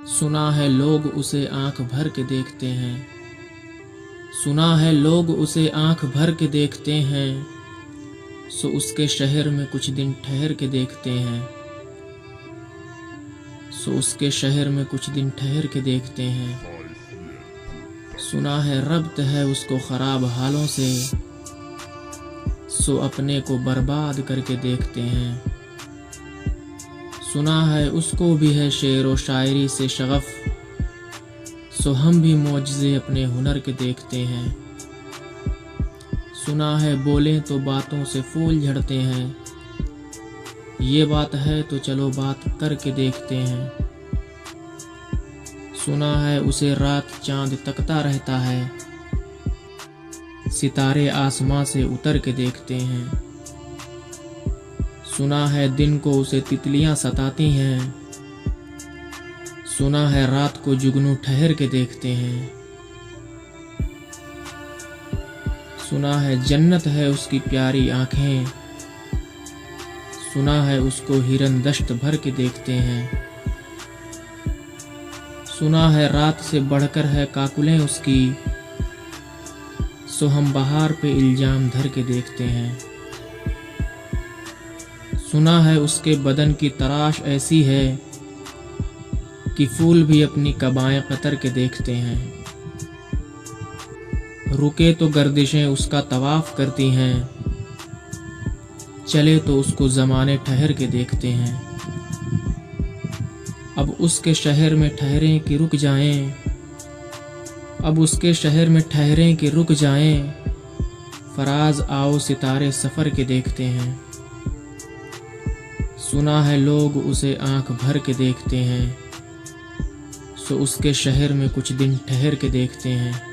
सुना है लोग उसे आंख भर के देखते हैं, सुना है लोग उसे आंख भर के देखते हैं, सो उसके शहर में कुछ दिन ठहर के देखते हैं, सो उसके शहर में कुछ दिन ठहर के देखते हैं। सुना है रब्त है उसको खराब हालों से, सो अपने को बर्बाद करके देखते हैं। सुना है उसको भी है शेर व शायरी से शगफ, सो हम भी मौजज़े अपने हुनर के देखते हैं। सुना है बोलें तो बातों से फूल झड़ते हैं, ये बात है तो चलो बात करके देखते हैं। सुना है उसे रात चांद तकता रहता है, सितारे आसमां से उतर के देखते हैं। सुना है दिन को उसे तितलियां सताती हैं, सुना है रात को जुगनू ठहर के देखते हैं। सुना है जन्नत है उसकी प्यारी आंखें, सुना है उसको हिरन दश्त भर के देखते हैं। सुना है रात से बढ़कर है काकुलें उसकी, सो हम बहार पे इल्जाम धर के देखते हैं। सुना है उसके बदन की तराश ऐसी है कि फूल भी अपनी कबाएं कतर के देखते हैं। रुके तो गर्दिशें उसका तवाफ करती हैं, चले तो उसको ज़माने ठहर के देखते हैं। अब उसके शहर में ठहरें कि रुक जाएं, अब उसके शहर में ठहरें कि रुक जाएं, फराज आओ सितारे सफ़र के देखते हैं। सुना है लोग उसे आंख भर के देखते हैं, सो उसके शहर में कुछ दिन ठहर के देखते हैं।